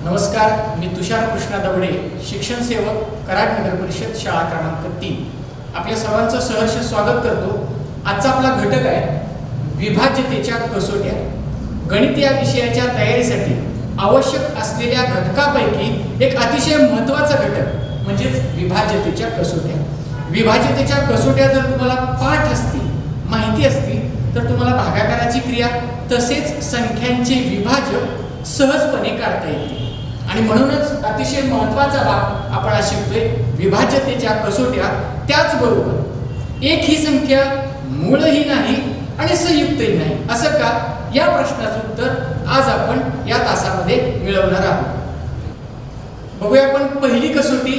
नमस्कार, मी तुषार कृष्णा दबडे, शिक्षण सेवक, कराड नगर परिषद, शाळा क्रमांक 3. आपल्या सर्वांचं सहर्ष स्वागत करतो. आजचा आपला घटक आहे विभाज्यतेच्या कसोट्या. गणित या विषयाच्या तयारीसाठी आवश्यक असलेल्या घटकापैकी एक अतिशय महत्त्वाचा घटक म्हणजेच विभाज्यतेच्या कसोट्या. विभाज्यतेच्या कसोट्या जर तुम्हाला पाठ असतील, माहिती असतील, तर तुम्हाला भागाकाराची क्रिया तसेच संख्यांचे विभाजक सहजपणे काढता येते. आणि म्हणूनच अतिशय महत्त्वाचा भाग आपण आज शिकतोय विभाज्यतेच्या कसोट्या. त्याचबरोबर एक ही संख्या मूळही नाही आणि संयुक्तही नाही, असं का, या प्रश्नाचं उत्तर आज आपण या तासामध्ये मिळवणार आहोत. बघूया आपण पहिली कसोटी,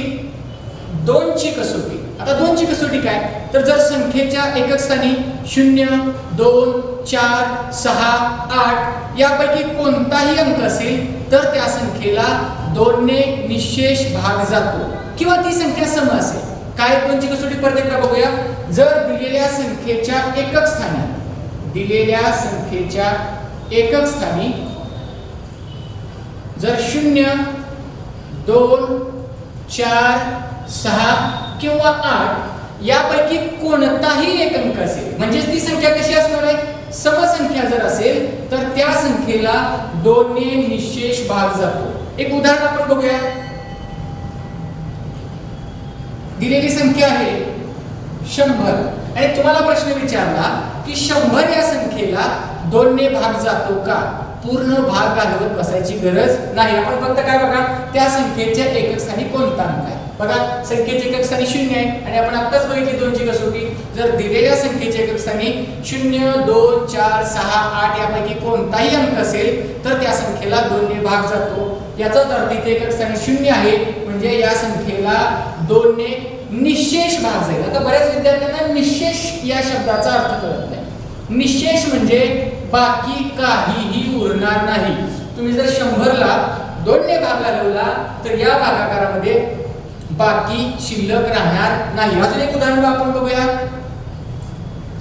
2ची कसोटी. आता 2ची कसोटी काय, तर जर संख्येच्या एकक स्थानी 0, 2, 4, 6, 8 यापैकी कोणताही अंक असेल तर त्या संख्येला 2 ने निशेष भाग जातो किंवा ती संख्या सम असेल. काय 2ची कसोटी परत एकदा बघूया. जर दिलेल्या संख्येच्या एकक स्थानी जर 0, 2, 4, 6 किंवा 8 यापैकी कोणताही एक अंक असेल, म्हणजे ती संख्या कशी असणार आहे, समसंख्या जर असेल तर त्या संख्येला 2 ने निशेष भाग जातो. एक उदाहरण आपण बघूया. दिलेली संख्या आहे 100 आणि तुम्हाला प्रश्न विचारला की 100 या संख्येला 2 ने भाग जातो का. पूर्ण भाग घालवत बसायची गरज नाही. आपण फक्त काय बघा, त्या संख्येच्या एकक स्थानी कोणता अंक आहे. बघा, संख्येचे एकक स्थानी 0 आहे आणि आपण आत्ताच बघितली 2ची कसोटी. जर दिलेल्या संख्येच्या एकक स्थानी 0, 2, 4, 6, 8 यापैकी कोणताही अंक असेल तर त्या संख्येला 2 ने भाग जातो. याचाच अर्थ इथे एकक स्थानी 0 आहे, म्हणजे या संख्येला 2 ने निशेष भाग जाईल. आता बऱ्याच विद्यार्थ्यांना निशेष या शब्दाचा अर्थ कळत नाही. निशेष म्हणजे बाकी काहीही उरणार नाही. तुम्ही जर 100 ला 2 ने भाग घालवला तर या भागाकारामध्ये बाकी शिल्लक राहणार नाही. अजून एक उदाहरण आपण बघूया.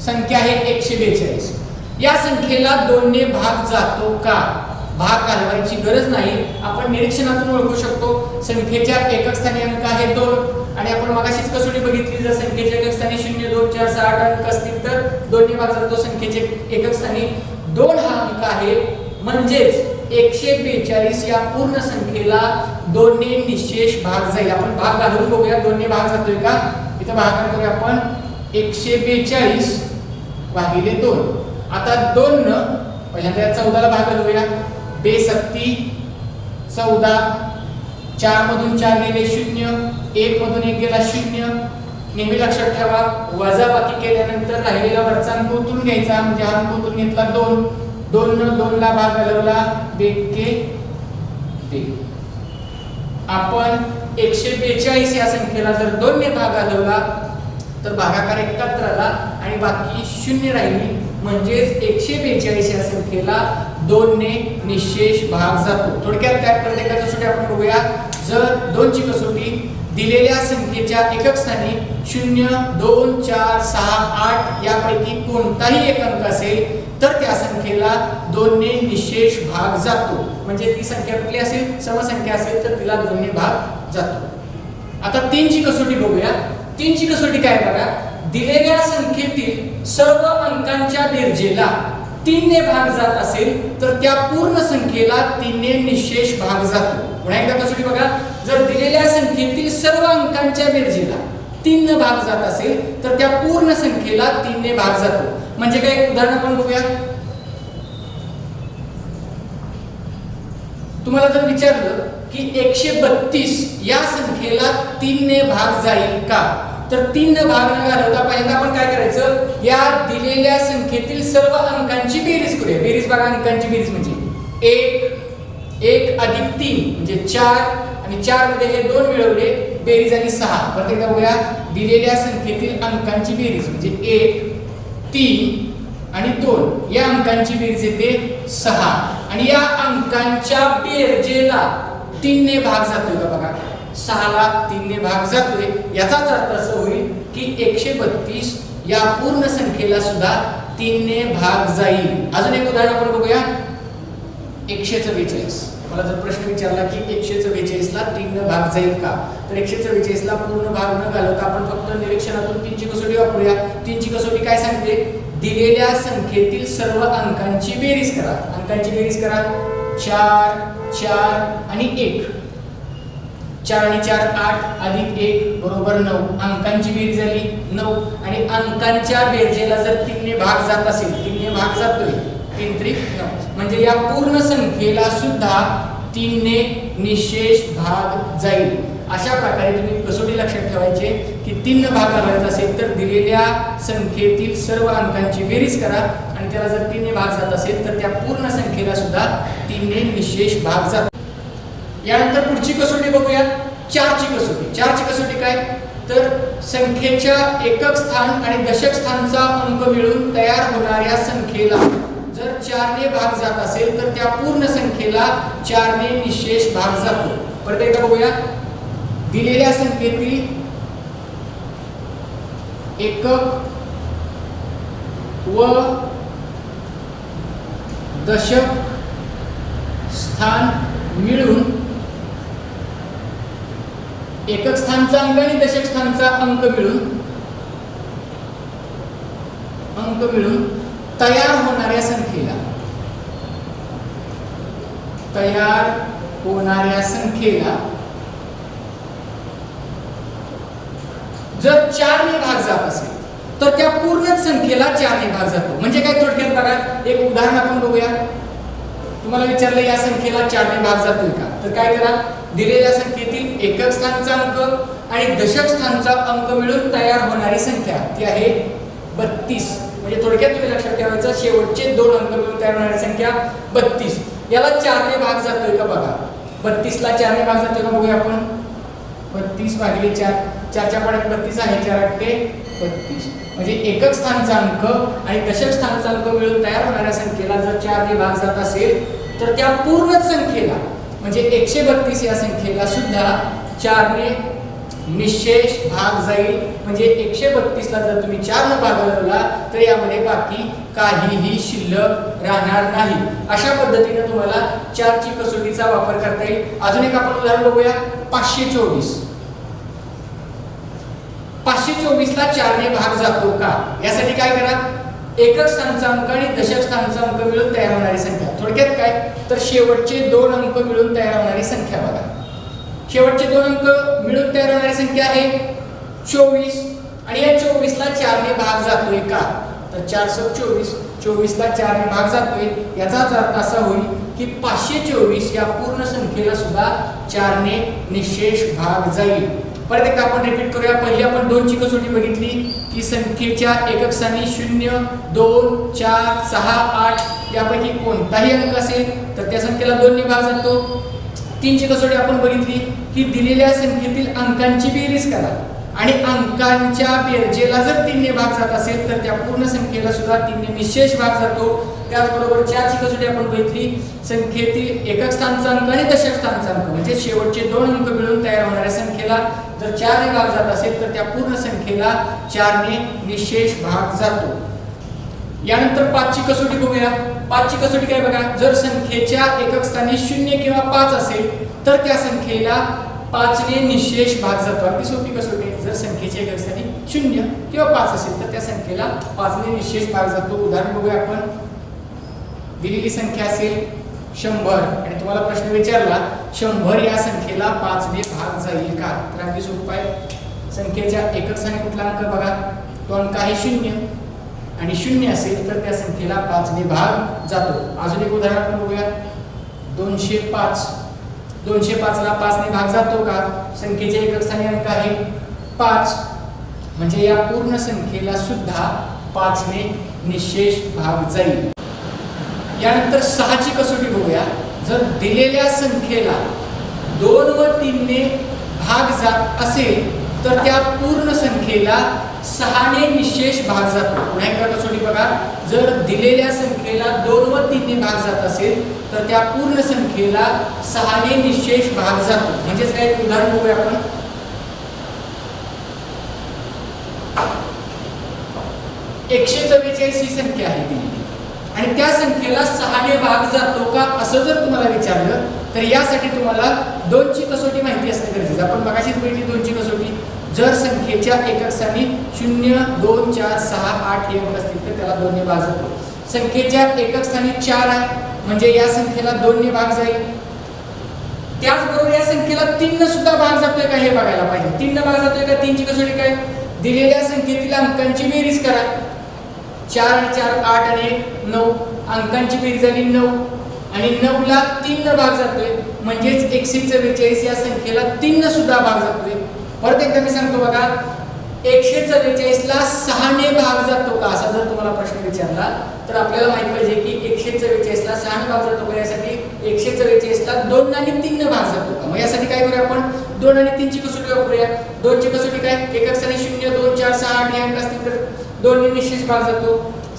संख्या आहे 142. या संख्येला 2 ने भाग जातो का. भाग घालवायची गरज नाही, आपण निरीक्षणातून ओळखू शकतो. संख्येच्या एकक स्थानी अंक आहे 2 आणि आपण मगाशीच कसोटी बघितली, जर संख्येच्या एकक स्थानी 0, 2, 4, 6, 8 अंक असतील तर 2 ने भाग जातो. संख्येचे एकक स्थानी 2 हा अंक आहे, म्हणजेच 142 या पूर्ण संख्येला 2 ने निशेष भाग जाईल. आपण भाग घालून बघूया 2 ने भाग जातोय का. इथं भागाकार करूया आपण. 142 भागिले 2. आता 2 न पहिल्यांदा 14 ला भाग घालूया. 2 सत्ती 14, 4 मधून 4 गेले 0, 1 मधून 1 गेला 0. नेहमी लक्षात ठेवा, वजाबाकी केल्यानंतर राहिलेला वरचा अंक उतरून घ्यायचा, म्हणजे हा अंक उतरून घेतला 2. 2 न 2 ला भाग घालवला 2. आपण 142 या संख्येला जर 2 ने भाग घालवला तर भागाकार 71 आला आणि बाकी 0 राहिली, म्हणजेच 142 या संख्येला 2 ने निशेष भाग जातो. थोडक्यात काय, प्रत्येक कसोटी आपण बघूया. जर 2ची कसोटी दिलेल्या संख्येच्या एकक स्थानी 0, 2, 4, 6, 8 यापैकी कोणताही एक अंक असेल तर त्या संख्येला 2 ने निशेष भाग जातो. म्हणजे ती संख्या कुठली असेल, समसंख्या असेल तर तिला 2 ने भाग जातो. आता 3ची कसोटी बघूया. 3ची कसोटी काय बघा. दिलेल्या संख्येतील सर्व अंकांच्या बेरजेला 3 ने भाग जात असेल तर त्या पूर्ण संख्येला 3 ने निशेष भाग जातो. पुन्हा एकदा कसोटी बघा. जर दिलेल्या संख्येतील सर्व अंकांच्या बेरजेला 3 ने भाग जात असेल तर त्या पूर्ण संख्येला 3 ने भाग जातो. म्हणजे काय, उदाहरण आपण बघूया. तुम्हाला जर विचारलं की 132 या संख्येला 3 ने भाग जाईल का, तर 3 ने भाग न घालवता पहिल्यांदा आपण काय करायचं, या दिलेल्या संख्येतील सर्व अंकांची बेरीज करूया. बेरीज बघा, अंकांची बेरीज म्हणजे 1 अधिक 3 म्हणजे 4 आणि 4 मध्ये हे 2 मिळवले, बेरीज आणि 6. परत एकदा बघूया. दिलेल्या संख्येतील अंकांची बेरीज म्हणजे 1, 3 आणि 2 या अंकांची बेरीज येते 6 आणि या अंकांच्या बेरजेला 3 ने भाग जातोय का बघा. 6 ला 3 ने भाग जातोय. याचाच अर्थ असं होईल की 132 या पूर्ण संख्येला सुद्धा 3 ने भाग जाईल. अजून एक उदाहरण आपण बघूया. 144 मला जर प्रश्न विचारला की 144 ला 3 न भाग जाईल का, तर 144 ला पूर्ण भाग न घालवता आपण फक्त निरीक्षणातून 3 ची कसोटी वापरूया. 3 ची कसोटी काय सांगते, दिलेल्या संख्येतील सर्व अंकांची बेरीज करा. अंकांची बेरीज करा. 4 4 आणि 1. 4 आणि 4 8 अधिक 1 बरोबर 9. अंकांची बेरीज झाली 9 आणि अंकांच्या बेरजेला जर 3 ने भाग जात असेल, 3 ने भाग जातोय 3 त्रिक 9, म्हणजे या पूर्ण संख्येला सुद्धा 3 ने निशेष भाग जाईल. अशा प्रकारे तुम्ही कसोटी लक्षात ठेवायचे की 3 न भाग घालायचा असेल तर दिलेल्या संख्येतील सर्व अंकांची बेरीज करा आणि त्याला जर 3 ने भाग जात असेल तर त्या पूर्ण संख्येला सुद्धा 3 ने निशेष भाग जातो. यानंतर पुढची कसोटी बघूया, 4 ची कसोटी. 4 ची कसोटी काय, तर संख्येच्या एकक स्थान आणि दशक स्थानचा अंक मिळून तयार होणाऱ्या संख्येला जर 4 ने भाग जात असेल तर त्या पूर्ण संख्येला 4 ने निशेष भाग जातो. परत एकदा बघूया, दिलेल्या संख्येतील एकक व दशक स्थान मिळून एकक स्थानचा अंक आणि दशक स्थानचा अंक मिळून तयार होणाऱ्या संख्येला जर 4 ने भाग जात असेल तर त्या पूर्ण संख्येला 4 ने भाग जातो. म्हणजे काय, थोडक्यात बघा, एक उदाहरण आपण बघूया. तुम्हाला विचारलं या संख्येला 4 ने भाग जातोय का, तर काय करा, दिलेल्या संख्येतील एकक स्थानचा अंक आणि दशक स्थानचा अंक मिळून तयार होणारी संख्या ती आहे 32. म्हणजे थोडक्यात तुम्ही लक्षात ठेवायचं, शेवटचे 2 अंक मिळून तयार होणारी संख्या 32. याला 4 ने भाग जातोय का बघा. 32 ला 4 ने भाग जातोय का बघूया आपण. 32 भागिले 4, 4 च्या पाड्यात 32 आहे, 4 8 32. म्हणजे एकक स्थानचा अंक आणि दशक स्थानचा अंक मिळून तयार होणाऱ्या संख्येला जर 4 ने भाग जात असेल तर त्या पूर्ण संख्येला म्हणजे 132 या संख्येला सुद्धा 4 ने निशेष भाग जाईल. म्हणजे 132 ला जर तुम्ही 4 ने भाग घालवला तर यामध्ये बाकी काहीही शिल्लक राहणार नाही. अशा पद्धतीने तुम्हाला 4 ची कसोटीचा वापर करता येईल. अजून एक आपण उदाहरण बघूया, 524. 524 ला 4 ने भाग जातो का, यासाठी काय करा, एकक स्थानचा अंक आणि दशक स्थानचा अंक मिळून तयार होणारी संख्या. थोडक्यात काय, तर शेवटचे 2 अंक मिळून तयार होणारी संख्या बघा. शेवटचे 2 अंक मिळून तयार होणारी संख्या आहे 24 आणि या 24 ला 4 ने भाग जातोय का, तर 4 × 24, 24 ला 4 ने भाग जातोय. याचाच अर्थ असा होईल की 524 या पूर्ण संख्येला सुद्धा 4 ने निशेष भाग जाईल. परत एकदा आपण रिपीट करूया. पहिली आपण 2 ची कसोटी बघितली की संख्येच्या एकक स्थानी 0 2 4 6 8 यापैकी कोणताही अंक असेल तर त्या संख्येला 2 ने भाग जातो. 3 ची कसोटी आपण बघितली की दिलेल्या संख्येतील अंकांची बेरीज करा आणि अंकांच्या बेरजेला जर 3 ने भाग जात असेल तर त्या पूर्ण संख्येला सुद्धा 3 ने निशेष भाग जातो. त्याचबरोबर 4 ची कसोटी आपण बघितली, संख्येतील एकक स्थानचा अंक आणि दशक स्थानचा अंक म्हणजे शेवटचे 2 अंक मिळून तयार होणाऱ्या संख्येला जर 4 ने भाग जात असेल तर त्या पूर्ण संख्येला 4 ने निशेष भाग जातो. यानंतर 5 ची कसोटी बघूया. 5 ची कसोटी काय बघा, जर संख्येच्या एकक स्थानी 0 किंवा 5 असेल तर त्या संख्येला 5 ने निशेष भाग जातो. अगदी सोपी कसोटी. जर संख्येच्या एकक स्थानी 0 किंवा 5 असेल तर त्या संख्येला 5 ने निशेष भाग जातो. उदाहरण बघूया आपण. दिलेली संख्या असेल 100 आणि तुम्हाला प्रश्न विचारला 100 या संख्येला 5 ने भाग जाईल का, तर अगदी सोपं आहे. संख्येच्या एकक स्थानी कुठला अंक बघा, तो अंक आहे 0 आणि 0 असेल तर त्या संख्येला 5 ने भाग जातो. अजून एक उदाहरण आपण बघूया. 205. 205 ला 5 ने भाग जातो का, संख्येच्या एकक स्थानी अंक आहे 5 म्हणजे या पूर्ण संख्येला सुद्धा 5 ने निशेष भाग जाईल. यानंतर 6 ची कसोटी बघूया. जर दिलेल्या संख्येला 2 व 3 ने भाग जात असेल तर त्या पूर्ण संख्येला 6 ने निशेष भाग जातो. पुन्हा एकदा कसोटी बघा. जर दिलेल्या संख्येला 2 व 3 ने भाग जात असेल तर त्या पूर्ण संख्येला 6 ने निशेष भाग जातो. म्हणजेच काय, उदाहरण बघूया आपण. 144 ही संख्या आहे दिलेली आणि त्या संख्येला 6 ने भाग जातो का असं जर तुम्हाला विचारलं तर यासाठी तुम्हाला 2ची कसोटी माहिती असणे गरजेचं. आपण मगाशीच बघितली 2ची कसोटी. जर संख्येच्या एकक स्थानी 0, 2, 4, 6, 8 हे अंक असतील तर त्याला 2 ने भाग जातो. संख्येच्या एकक स्थानी 4 आहे म्हणजे या संख्येला 2 ने भाग जाईल. त्याचबरोबर या संख्येला 3 ने सुद्धा भाग जातोय का हे बघायला पाहिजे. 3 ने भाग जातोय का? 3ची कसोटी काय? दिलेल्या संख्येतील अंकांची बेरीज करा. 4 आणि 4 8 आणि 1 9. अंकांची बेरीज झाली 9 आणि 9 ला 3 ने भाग जातोय म्हणजेच 144 या संख्येला 3 ने सुद्धा भाग जातोय. परत एकदा मी सांगतो बघा, 144 ला 6 ने भाग जातो का असा जर तुम्हाला प्रश्न विचारला तर आपल्याला माहिती पाहिजे की 144 ला 6 ने भाग जातो का. यासाठी 144 ला 2 आणि 3 ने भाग जातो का. मग यासाठी काय करूया आपण 2 आणि 3 ची कसोटी वापरूया. 2 ची कसोटी काय? एकक स्थानी 0, 2, 4, 6, 8 हे अंक असतील तर 2 ने निश्चित भाग जातो.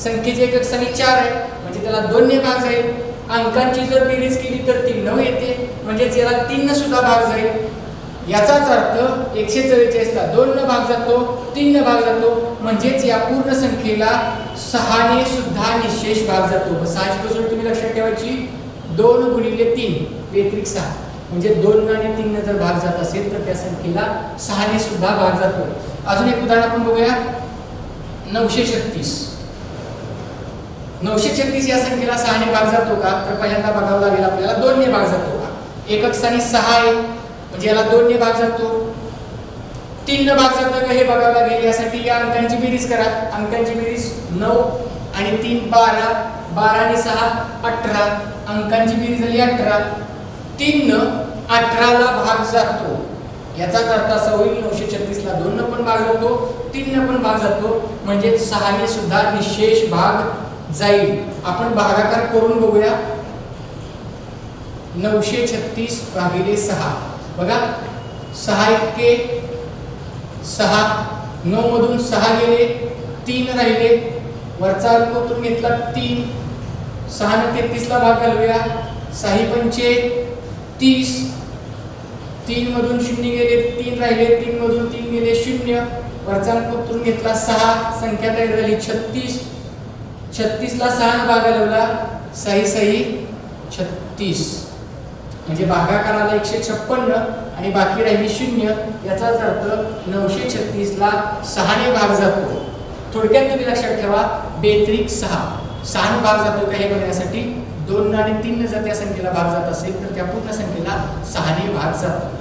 संख्येचे एकक स्थानी 4 आहे म्हणजे त्याला 2 ने भाग जाईल. अंकांची जर बेरीज केली तर ती 9 येते म्हणजेच याला 3 ने सुद्धा भाग जाईल. याचाच अर्थ 144 ला 2 ने भाग जातो, 3 ने भाग जातो म्हणजेच या पूर्ण संख्येला 6 ने सुद्धा निशेष भाग जातो. 6ची कसोटी तुम्ही लक्षात ठेवायची. 2 गुणिले 3 बेत्रिक 6 म्हणजे 2 आणि 3 ने जर भाग जात असेल तर त्या संख्येला 6 ने सुद्धा भाग जातो. अजून एक उदाहरण आपण बघूया. 936. 936 या संख्येला 6 ने भाग जातो का? तर पहिल्यांदा बघावं लागेल आपल्याला 2 ने भाग जातो का. एकक स्थानी 6 आहे म्हणजे याला 2 ने भाग जातो. 3 ने भाग जातो का हे बघावं लागेल. यासाठी या अंकांची बेरीज करा. अंकांची बेरीज 9 आणि 3 12, 12 आणि 6 18. अंकांची बेरीज झाली 18. 3 ने 18 ला भाग जातो. याचाच अर्थ असा होईल 936 ला 2 ने पण भाग जातो, 3 ने पण भाग जातो म्हणजे 6 ने सुद्धा निशेष भाग जाईल. आपण भागाकार करून बघूया. 936 भागिले 6 बघा. 6 एके 6, 9 मधून 6 गेले, 3 राहिले, वरचा अंक उतरून घेतला 3. 6 ने 33 ला भाग घालूया. 6 पंचे 30. 3 मधून 0 गेले, 3 राहिले, 3 मधून 3 गेले 0. वरचा अंक उतरून घेतला 6. संख्या तयार झाली 36. 36 ला 6 ने भाग घालवला. 6 6 36 म्हणजे भागाकाराला 156 आणि बाकी राहिली 0. याचाच अर्थ 936 ला 6 ने भाग जातो. थोडक्यात तुम्ही लक्षात ठेवा बेत्रिक 6. 6 ने भाग जातो का हे बघण्यासाठी 2 आणि 3 ने जर त्या संख्येला भाग जात असेल तर त्या पूर्ण संख्येला 6 ने भाग जातो.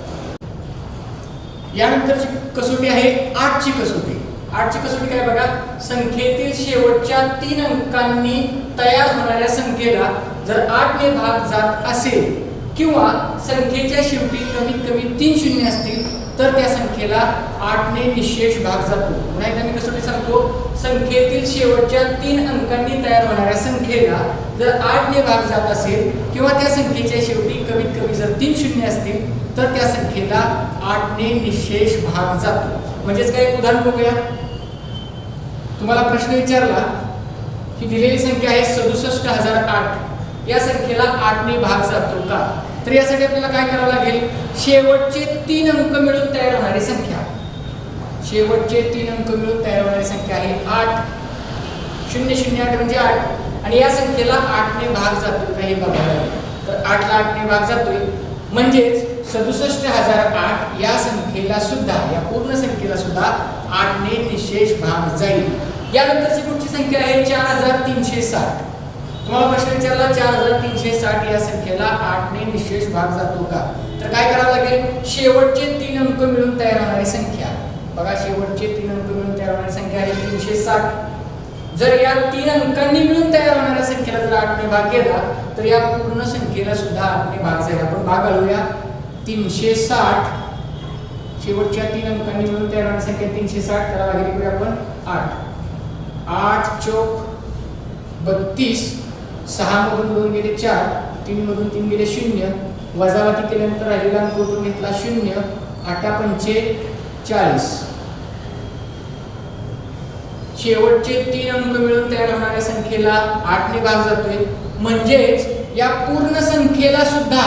यानंतरची कसोटी आहे 8ची कसोटी. 8ची कसोटी काय बघा. संख्येतील शेवटच्या 3 अंकांनी तयार होणाऱ्या संख्येला जर 8 ने भाग जात असेल किंवा संख्येच्या शेवटी कमीत कमी 3 शून्य असतील तर त्या संख्येला 8 ने निशेष भाग जातो. पुन्हा एकदा मी कसोटी सांगतो. संख्येतील शेवटच्या 3 अंकांनी तयार होणाऱ्या संख्येला जर 8 ने भाग जात असेल किंवा त्या संख्येच्या शेवटी कमीत कमी जर 3 शून्य असतील तर त्या संख्येला 8 ने निशेष भाग जातो. म्हणजेच काय उदाहरण बघूया. तुम्हाला प्रश्न विचारला की दिलेली संख्या आहे 67008. या संख्येला 8 ने भाग जातो का? तर यासाठी आपल्याला काय करावं लागेल. शेवटचे 3 अंक मिळून तयार होणारी संख्या. शेवटचे 3 अंक मिळून तयार होणारी संख्या आहे 8. 008 म्हणजे 8 आणि या संख्येला 8 ने भाग जातो का हे बघायला लागेल. तर 8 ला 8 ने भाग जातोय म्हणजेच 67008 या संख्येला सुद्धा या पूर्ण संख्येला सुद्धा 8 ने निशेष भाग जाईल. यानंतरची पुढची संख्या आहे 4360. तुम्हाला प्रश्न विचारला 4360 या संख्येला 8 ने निशेष भाग जातो का? तर काय करावं लागेल. शेवटचे 3 अंक मिळून तयार होणारी संख्या बघा. शेवटचे 3 अंक मिळून तयार होणारी संख्या आहे 360. जर या 3 अंकांनी मिळून तयार होणाऱ्या संख्येला जर 8 ने भाग केला तर या पूर्ण संख्येला सुद्धा 8 ने भाग जाईल. आपण भाग घालूया. 360 शेवटच्या 3 अंकांनी मिळून तयार होणारी संख्या 360. त्याला भागिले करूया आपण 8. 8 चौक 32. 6 मधून 2 गेले 4. 3 मधून 3 गेले 0. वजाबाकी केल्यानंतर राहिलेला अंक उतरून घेतला 0. 8 पंचे 40. शेवटचे 3 अंक मिळून तयार होणाऱ्या संख्येला 8 ने भाग जातोय म्हणजेच या पूर्ण संख्येला सुद्धा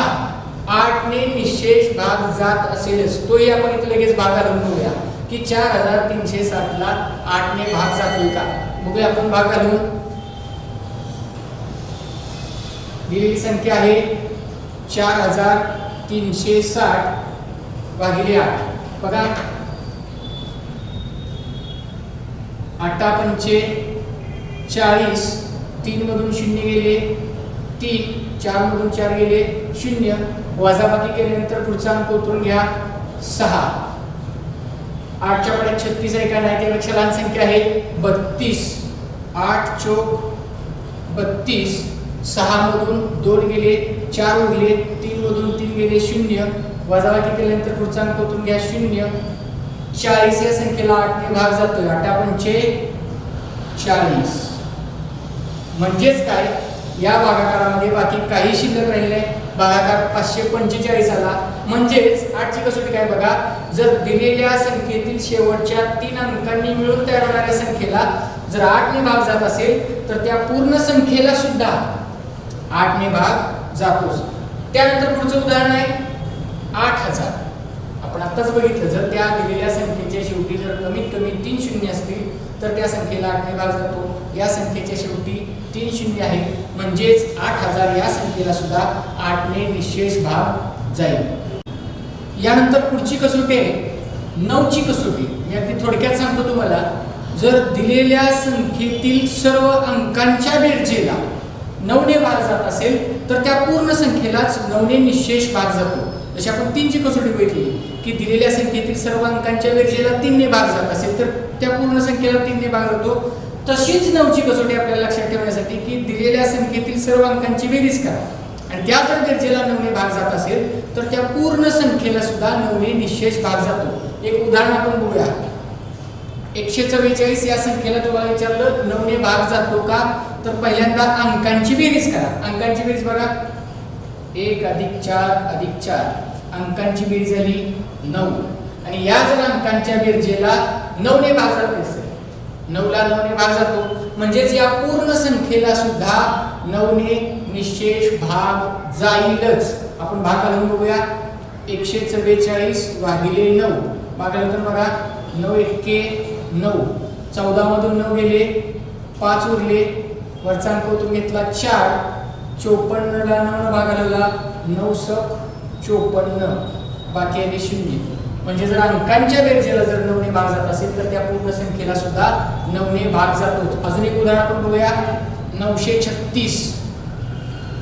8 ने निशेष भाग जात असेलच. तोही आपण इथे लगेच भाग घालून बघूया की 4360 ला 8 ने भाग जातोय का. बघूया आपण भाग घालून. दिलेली संख्या आहे 4360 भागिले 8 बघा 8 पंचे 40 3 मधून 0 गेले 3 4 मधून 4 गेले 0 वजाबाकी केल्यानंतर पुढचा अंक उतरून घ्या 6 8 च्या पड्यात 36 आहे का नाही त्यापेक्षा लहान संख्या आहे 32 8 चौक 32 6 मधून 2 गेले 4 उरले 3 मधून 3 गेले 0 वजाबाकी केल्यानंतर पुढचा अंक उतरून घ्या 0 40 या संख्येला 8 ने भाग जातोय 8 पंचे 40 म्हणजेच काय या भागाकारामध्ये बाकी काही शिल्लक राहिले नाही भागाकार 545 आला म्हणजेच 8 ची कसोटी काय बघा जर दिलेल्या संख्येतील शेवटच्या 3 अंकांनी मिळून तयार होणाऱ्या संख्येला जर 8 ने भाग जात असेल तर त्या पूर्ण संख्येला सुद्धा 8 ने भाग जातोच त्यानंतर पुढचं उदाहरण आहे 8000 आपण आताच बघितलं जर त्या दिलेल्या संख्येच्या शेवटी जर कमीत कमी 3 शून्य असतील तर त्या संख्येला 8 ने भाग जातो या संख्येच्या शेवटी 3 शून्य आहे म्हणजेच 8000 या संख्येला सुद्धा 8 ने निशेष भाग जाईल यानंतर पुढची कसोटी आहे 9 ची कसोटी मी अगदी थोडक्यात सांगतो तुम्हाला जर दिलेल्या संख्येतील सर्व अंकांच्या बेरजेला 9 ने भाग जात असेल तर त्या पूर्ण संख्येलाच 9 ने निशेष भाग जातो जशी आपण 3 ची कसोटी बघितली की दिलेल्या संख्येतील सर्व अंकांच्या बेरजेला 3 ने भाग जात असेल तर त्या पूर्ण संख्येला 3 ने भाग जातो तशीच 9 ची कसोटी आपल्याला लक्षात ठेवण्यासाठी की दिलेल्या संख्येतील सर्व अंकांची बेरीज करा आणि त्या जर बेरजेला 9 ने भाग जात असेल तर त्या पूर्ण संख्येला सुद्धा 9 ने निशेष भाग जातो एक उदाहरण आपण बघूया 144 या संख्येला तुम्हाला विचारलं 9 ने भाग जातो का तर पहिल्यांदा अंकांची बेरीज करा अंकांची बेरीज बघा 1 + 4 + 4 अंकांची बेरीज झाली 9 आणि या जर अंकांच्या बेरजेला 9 ने भाग जात असेल 9 ला 9 ने भाग जातो म्हणजेच या पूर्ण संख्येला सुद्धा 9 ने निशेष भाग जाईलच आपण भाग घालून बघूया 144 भागिले 9 भागानंतर बघा 9 एके 9 14 मधून 9 गेले 5 उरले वरचा अंक उतरून घेतला 4 54 ला 9 भाग आला 9 सक 54 बाकी आहे 0 म्हणजे जर अंकांच्या बेरजेला जर 9 ने भाग जात असेल तर त्या पूर्ण संख्येला सुद्धा 9 ने भाग जातोच अजून एक उदाहरण आपण बघूया 936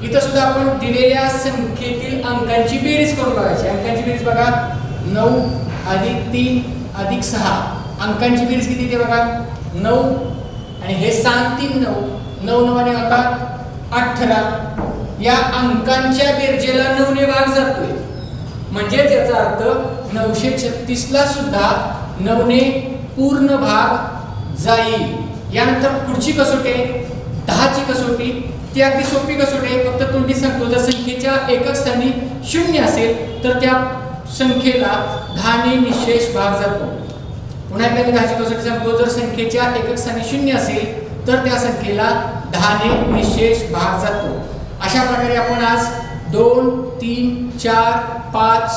इथं सुद्धा आपण दिलेल्या संख्येतील अंकांची बेरीज करून बघायची अंकांची बेरीज बघा 9 + 3 + 6 अंकांची बेरीज किती ते बघा 9 आणि हे 7 3 9 9 9 होता 18 या अंकांच्या बेरजेला 9 ने भाग जातोय म्हणजे याचा अर्थ 936 ला सुद्धा 9 ने पूर्ण भाग जाईल यानंतर पुढची कसोटी आहे 10 ची कसोटी ती अगदी सोपी कसोटी आहे फक्त तोंडी सांगतो जर संख्येच्या एकक स्थानी 0 असेल तर त्या संख्येला 10 ने निशेष भाग जातो पुन्हा एकदा 10 ची कसोटी सांगतो जर संख्येच्या एकक स्थानी 0 असेल तर त्या संख्येला 10 ने निशेष भाग जातो अशा प्रकारे आपण आज 2 3 4 5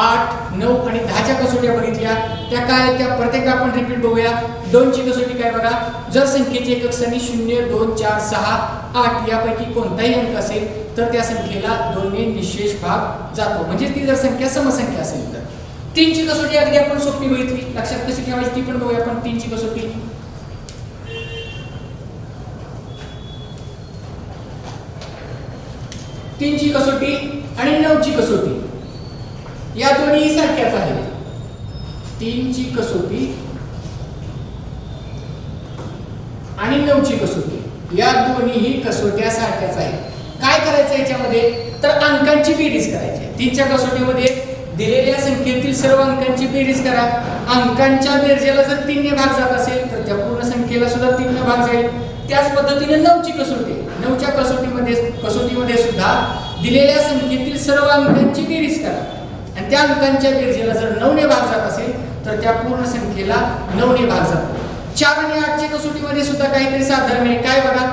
8 9 आणि 10 च्या कसोट्या बघितल्या त्या काय त्या प्रत्येकदा आपण रिपीट बघूया 2 ची कसोटी काय बघा जर संख्येचे एकक स्थानी 0 2 4 6 8 यापैकी कोणताही अंक असेल तर त्या संख्येला 2 ने निशेष भाग जातो म्हणजे ती जर संख्या समसंख्या असेल तर 3 ची कसोटी अगदी आपण सोपी बघितली लक्षात कशी ठेवायची ती पण बघूया आपण 3 ची कसोटी 3 ची कसोटी आणि 9 ची कसोटी या दोन्ही सारख्याच आहेत 3 ची कसोटी आणि 9 ची कसोटी या दोन्हीही कसोट्या सारख्याच आहेत काय करायचं याच्यामध्ये तर अंकांची बेरीज करायची 3 च्या कसोटीमध्ये दिलेल्या संख्येतील सर्व अंकांची बेरीज करा अंकांच्या बेरजेला जर 3 ने भाग जात असेल तर त्या पूर्ण संख्येला सुद्धा 3 ने भाग जाईल त्याच पद्धतीने 9 ची कसोटी 9 च्या कसोटीमध्ये सुद्धा दिलेल्या संख्येतील सर्व अंकांची बेरीज करा आणि त्या अंकांच्या बेरजेला जर 9 ने भाग जात असेल तर त्या पूर्ण संख्येला 9 ने भाग जातो 4 आणि 8 च्या कसोटीमध्ये सुद्धा काहीतरी साधारण आहे काय बघा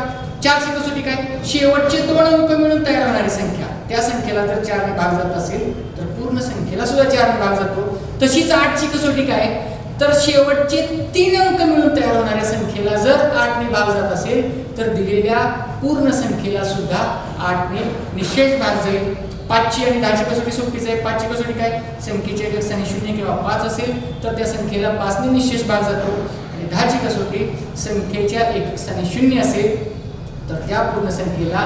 4 ची कसोटी काय शेवटचे 2 अंक मिळून तयार होणारी संख्या त्या संख्येला जर 4 ने भाग जात असेल तर पूर्ण संख्येला सुद्धा 4 ने भाग जातो तशीच 8 ची कसोटी काय तर शेवटचे 3 अंक मिळून तयार होणाऱ्या संख्येला जर 8 ने भाग जात असेल तर दिलेल्या पूर्ण संख्येला सुद्धा 8 ने निशेष भाग जाईल 5ची आणि 10ची कसोटी सोपीच आहे. 5ची कसोटी काय, संख्येच्या एकक स्थानी 0 किंवा 5 असेल तर त्या संख्येला 5 ने निश्चेष भाग जातो. आणि 10ची कसोटी संख्येच्या एकक स्थानी 0 असेल तर त्या पूर्ण संख्येला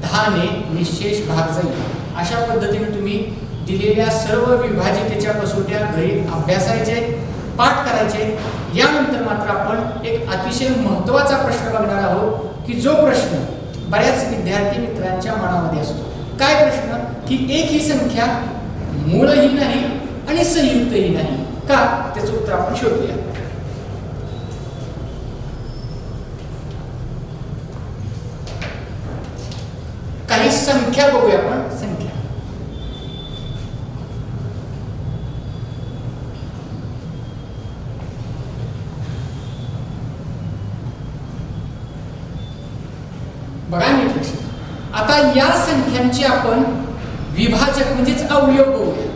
10 ने निश्चेष भाग जाईल. अशा पद्धतीने तुम्ही दिलेल्या सर्व विभाजितेच्या कसोट्या घरी अभ्यासायचे, पाठ करायचे. यानंतर मात्र आपण एक अतिशय महत्त्वाचा प्रश्न बघणार आहोत की जो प्रश्न बऱ्याच विद्यार्थी मित्रांच्या मनामध्ये असतो. काय प्रश्न, की एक ही संख्या मूळही नाही आणि संयुक्तही नाही का, त्याचं उत्तर आपण शोधूया. काही संख्या बघूया आपण. संख्या बघा नीट लक्ष. आता या संख्यांचे आपण विभाजक म्हणजेच अवयव बघूया.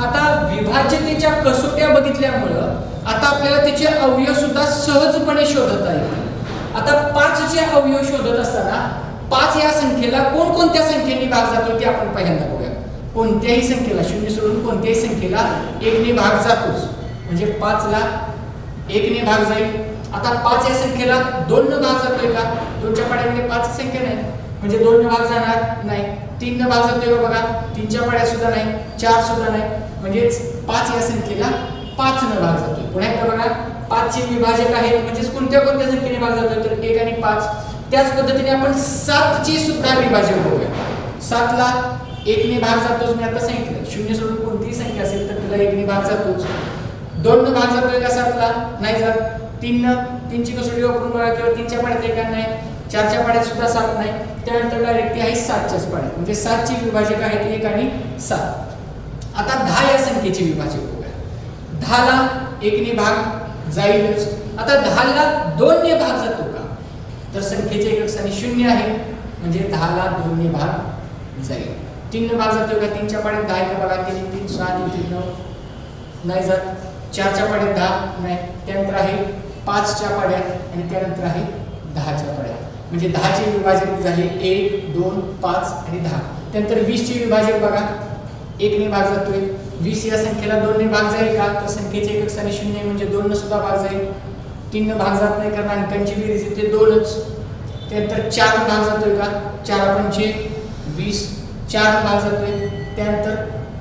आता विभाज्यतेच्या कसोट्या बघितल्यामुळं आता आपल्याला त्याचे अवयव सुद्धा सहजपणे शोधता येतील. आता 5चे अवयव शोधत असताना 5 या संख्येला कोणकोणत्या संख्येने भाग जातो ते आपण पहिल्यांदा बघूया. कोणत्याही संख्येला 0 सोडून कोणत्याही संख्येला 1 ने भाग जातोच. म्हणजे 5 ला 1 ने भाग जाईल. आता 5 या संख्येला 2 ने भाग जातोय का, 2च्या पाड्यामध्ये 5 संख्या नाही म्हणजे 2 ने भाग जाणार नाही. 3 ने भाग जातोय बघा, 3च्या पाड्यात सुद्धा नाही, 4 सुद्धा नाही. म्हणजेच 5 या संख्येला 5 ने भाग जातोय. पुन्हा एकदा बघा, 5 चे विभाजक आहेत म्हणजेच कोणत्या कोणत्या संख्येने भाग जातोय तर 1 आणि 5. त्याच पद्धतीने आपण 7 चे सुद्धा विभाजक बघूया. 7 ला 1 ने भाग जातोच. मी आता सांगितलं 0 सोडून कोणतीही संख्या असेल तर त्याला 1 ने भाग जातोच. 2 ने भाग जातोय का 7 ला, नाही जात. 3ची कसोटी वापरून बघा किंवा 3च्या पाड्यात 1 नाही, 4च्या पाड्यात सुद्धा 7 नाही. त्यानंतर डायरेक्ट ती आहे 7च्याच पाड्यात. म्हणजे 7 चे विभाजक आहेत 1 आणि 7. आता 10 या संख्येचे विभाजक बघूया. 10 ला 1 ने भाग जाईलच. आता 10 ला 2 ने भाग जातो का, तर संख्येचे एकक स्थानी 0 आहे म्हणजे 10 ला 2 ने भाग जाईल. 3 ने भाग जातोय का, 3च्या पाड्यात 10 आहे का बघा, 3 3 6 3 9 नाही जात. 4च्या पाड्यात 10 नाही. त्यानंतर आहे 5च्या पाड्यात आणि त्यानंतर आहे 10च्या पाड्यात. म्हणजे 10चे विभाजक झाले 1 2 5 आणि 10. त्यानंतर 20 चे विभाजक बघा, 1 ने भाग जातोय. 20 या संख्येला 2 ने भाग जाईल का, तर संख्येचे एकक स्थानी 0 म्हणजे 2 ने सुद्धा भाग जाईल. 3 ने भाग जात नाही कारण अंकांची बेरीज येते 2च. त्यानंतर 4 ने भाग जातोय का, 4 पंचे 20, 4 ने भाग जातोय. त्यानंतर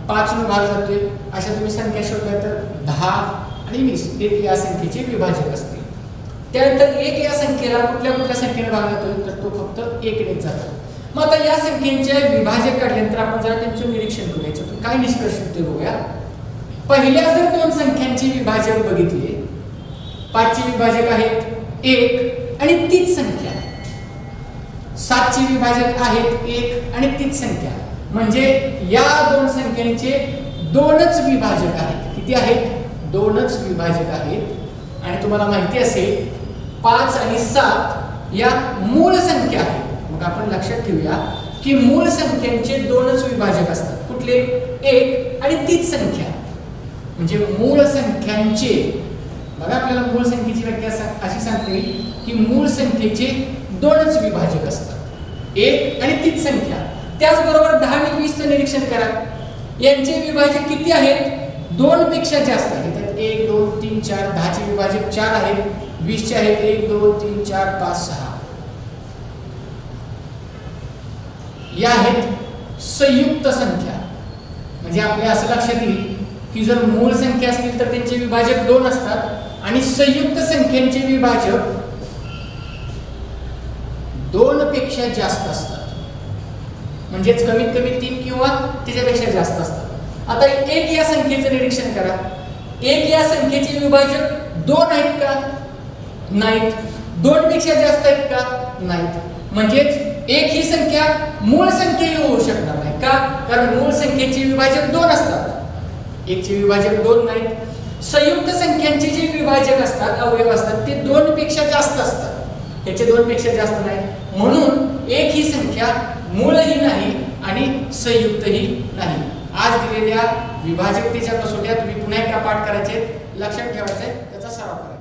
5 ने भाग जातोय. अशा तुम्ही संख्या शोधल्या तर 10 आणि 20 हे या संख्येचे विभाजक असतील. त्यानंतर 1 या संख्येला कुठल्या कुठल्या संख्येने भाग जातोय तर तो फक्त 1 नेच जातो. मग आता या संख्येचे विभाजक काढल्यानंतर आपण जरा त्यांचं निरीक्षण करूया. तर काय निष्कर्ष निघतोय बघूया. पहिल्या जर 2 संख्यांचे विभाजक बघितले, 5 चे विभाजक आहेत 1 आणि तीच संख्या. 7 चे विभाजक आहेत 1 आणि तीच संख्या. म्हणजे या 2 संख्यांचे 2च विभाजक आहेत. किती आहेत, 2च विभाजक आहेत. आणि तुम्हाला माहिती असेल 5 आणि 7 या मूळ संख्या आहेत. मग आपण लक्षात ठेवूया की मूळ संख्यांचे 2च विभाजक असतात. कुठले, 1 आणि तीच संख्या. म्हणजे मूळ संख्यांचे बघा, आपल्याला मूळ संख्येची व्याख्या अशी सांगते की मूळ संख्येचे 2च विभाजक असतात, 1 आणि तीच संख्या. त्याचबरोबर 10 आणि 20 चं निरीक्षण करा. यांचे विभाजक किती आहेत, 2 पेक्षा जास्त आहेत. 1 2 3 4. 10 चे विभाजक 4 आहेत, 20 चे आहेत 1 2 3 4 5 6. या आहेत संयुक्त संख्या. म्हणजे आपल्या असं लक्षात येईल की जर मूळ संख्या असतील तर त्यांचे विभाजक 2 असतात आणि संयुक्त संख्यांचे विभाजक 2 पेक्षा जास्त असतात. म्हणजेच कमीत कमी 3 किंवा त्याच्यापेक्षा जास्त असतात. आता 1 या संख्येचं निरीक्षण करा. 1 या संख्येचे विभाजक 2 आहेत का, नाहीत. 2 पेक्षा जास्त आहेत का, नाहीत. म्हणजेच 1 ही संख्या मूळ संख्या होऊ शकणार नाही का, कारण मूळ संख्येचे विभाजक 2 असतात, 1 चे विभाजक 2 नाहीत. संयुक्त संख्यांचे जे विभाजक असतात, अवयव असतात, ते 2 पेक्षा जास्त असतात. याचे 2 पेक्षा जास्त नाही. म्हणून 1 ही संख्या मूळही नाही आणि संयुक्तही नाही. आज दिलेल्या विभाजकतेच्या कसोट्या तुम्ही पुन्हा एकदा पाठ करायचे, लक्षात ठेवायचे, त्याचा सराव करा.